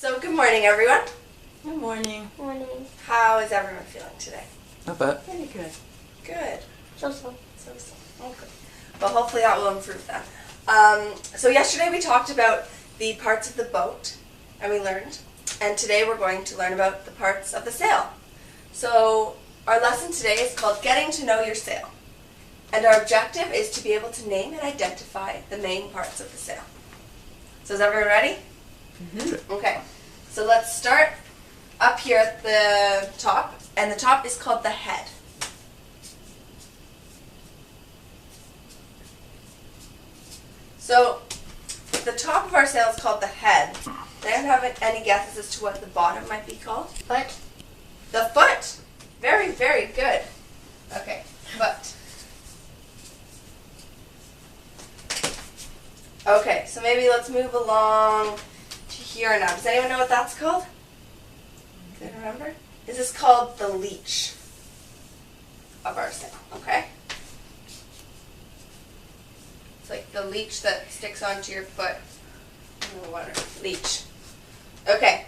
So good morning, everyone. Good morning. Morning. How is everyone feeling today? Not bad. Pretty good. Good. So. Okay. Well, hopefully that will improve then. So yesterday we talked about the parts of the boat, and we learned. And today we're going to learn about the parts of the sail. So our lesson today is called Getting to Know Your Sail. And our objective is to be able to name and identify the main parts of the sail. So is everyone ready? Mm-hmm. Okay. So let's start up here at the top. And the top is called the head. So the top of our sail is called the head. Does anyone have any guesses as to what the bottom might be called? Foot. The foot. Very, very good. Okay, foot. Okay, so maybe let's move along to here now. Does anyone know what that's called? Can you remember? This is called the leech of our sail, okay? It's like the leech that sticks onto your foot in the water. Leech. Okay.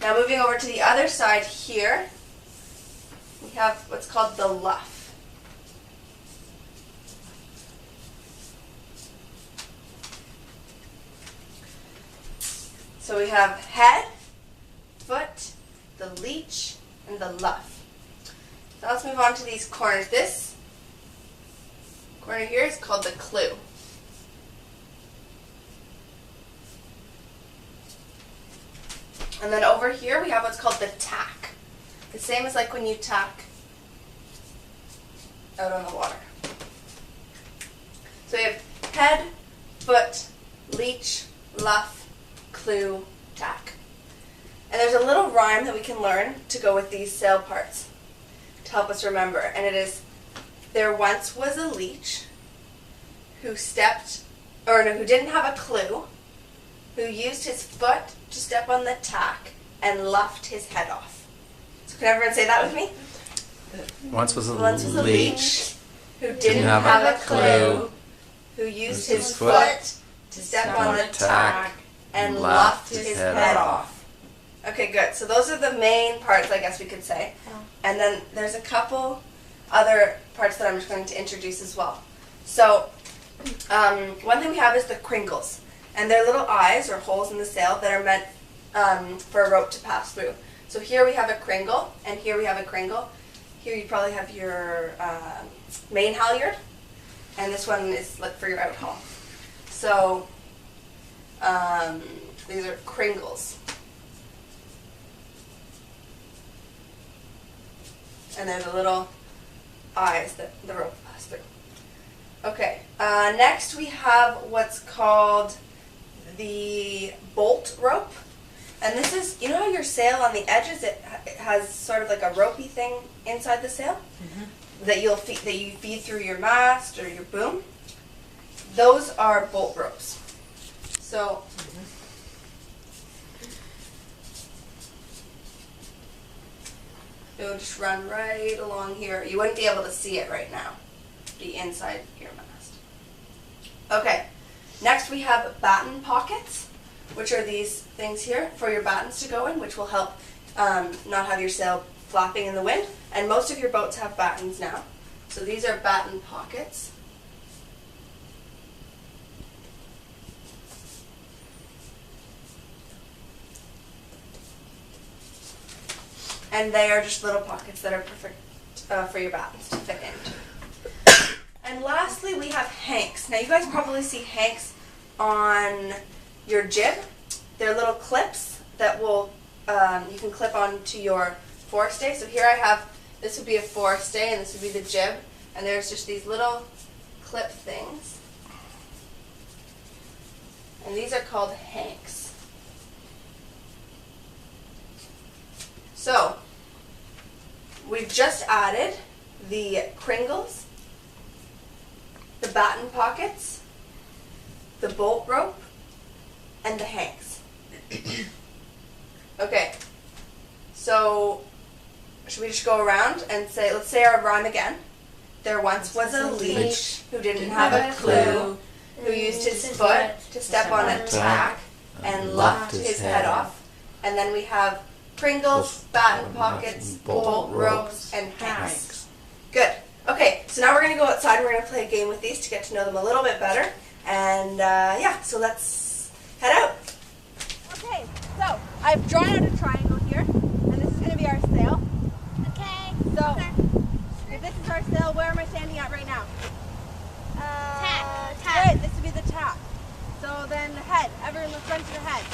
Now moving over to the other side here, we have what's called the luff. So we have head, foot, the leech, and the luff. So let's move on to these corners. This corner here is called the clue. And then over here we have what's called the tack. The same as like when you tack out on the water. So we have head, foot, leech, luff, clue, tack. And there's a little rhyme that we can learn to go with these sail parts to help us remember. And it is, there once was a leech who who didn't have a clue, who used his foot to step on the tack and luffed his head off. So can everyone say that with me? Once was a leech who didn't have a clue, who used his foot to step on the tack and luffed his head off. Okay, good. So those are the main parts, I guess we could say. And then there's a couple other parts that I'm just going to introduce as well. So one thing we have is the cringles. And they're little eyes or holes in the sail that are meant for a rope to pass through. So here we have a cringle, and here we have a cringle. Here you probably have your main halyard, and this one is like for your out haul. So these are cringles. And they're the little eyes that the rope passes through. Okay, next we have what's called the bolt rope. And this is, you know how your sail on the edges, it has sort of like a ropey thing inside the sail? Mm-hmm. that you feed through your mast or your boom? Those are bolt ropes. So, it would just run right along here. You wouldn't be able to see it right now. It'd be inside your mast. Okay, next we have batten pockets, which are these things here for your battens to go in, which will help not have your sail flapping in the wind. And most of your boats have battens now. So these are batten pockets. And they are just little pockets that are perfect for your battens to fit into. And lastly, we have hanks. Now you guys probably see hanks on your jib. They're little clips that will you can clip onto your forestay. So here I have, this would be a forestay and this would be the jib. And there's just these little clip things. And these are called hanks. So, we've just added the cringles, the batten pockets, the bolt rope, and the hanks. Okay, so should we just go around and say, let's say our rhyme again. There once was a leech who didn't have a clue, who used his foot to step on a tack and luffed his head off. And then we have Pringles, batten pockets, bolt ropes, and hanks. Good. Okay, so now we're going to go outside and we're going to play a game with these to get to know them a little bit better. And yeah, so let's head out. Okay, so I've drawn out a triangle here, and this is going to be our sail. Okay. So, if this is our sail, where am I standing at right now? Tack. Good, this would be the tack. So then the head, ever in the front of the head.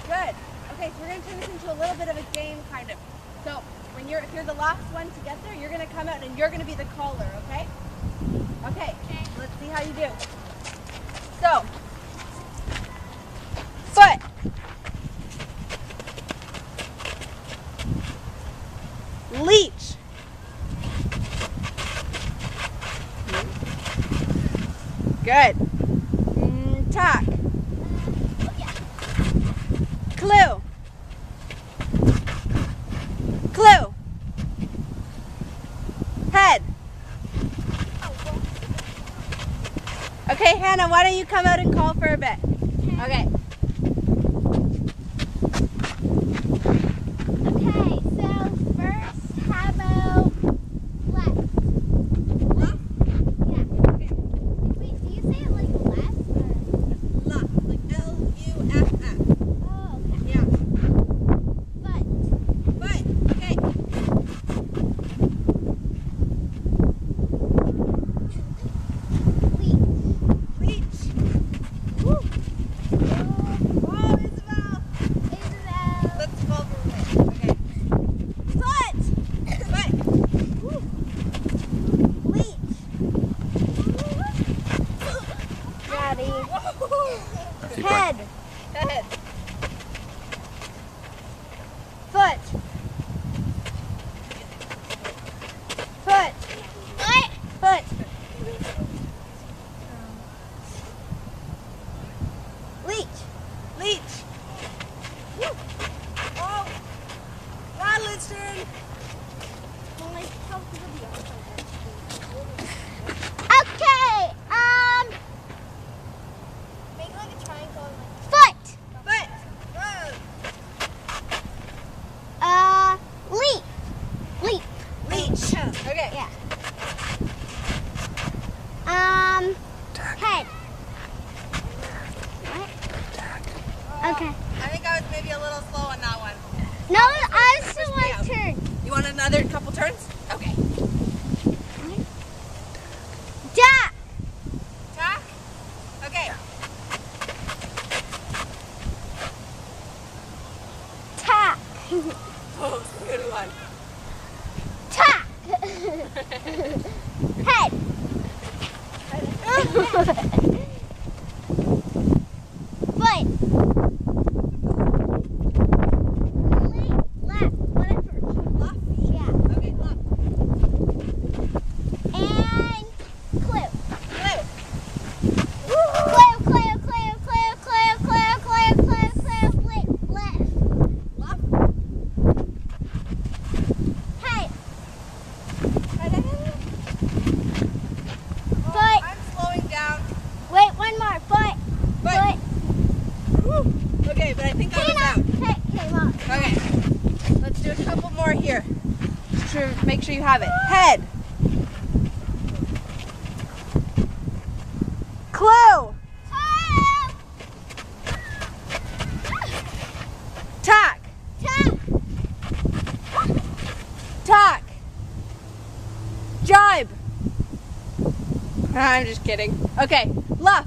Good. Okay, so we're going to turn this into a little bit of a game, kind of. So, if you're the last one to get there, you're going to come out and you're going to be the caller, okay? Okay, let's see how you do. So, foot. Leech. Good. Tack. Clue. Clue. Head. Okay, Hannah, why don't you come out and call for a bit? Okay. Okay, so first, how about left? Left? Yeah. Okay. Wait, do you say it like left or? Left, like L-U-F-F. Oh, okay. Yeah. Foot. Okay. Leech. Leech. Woo. Oh, Isabel. Isabel. Let's call for a bit. Okay. Foot. Foot. Woo. Leech. Daddy. Keep Head. Head. Foot. Foot. What? Foot. Leech. Leech. Woo. Oh. Madeline's turn. Okay. Make like a triangle. Foot. Foot. Whoa. Leap. Leap. Leech. Okay. Yeah. Tack. Head. What? Okay. I think I was maybe a little slow on that one. No, I was the me one out. turn. You want another couple turns? Okay. Duck. Tack. Okay. Tack. Oh, good one. Tack. Head. Foot. Left. Whatever. Left. Yeah. Okay, left. And clue. Clue. Clue. Left. Left. Head. Head. Foot. I'm slowing down. Wait, one more. Foot. Foot. Whew. Okay, but I think I was out. Okay, Mom. Okay. Let's do a couple more here. Make sure you have it. Head. Clue. Tack. Tack. Jibe. I'm just kidding. Okay. Luff.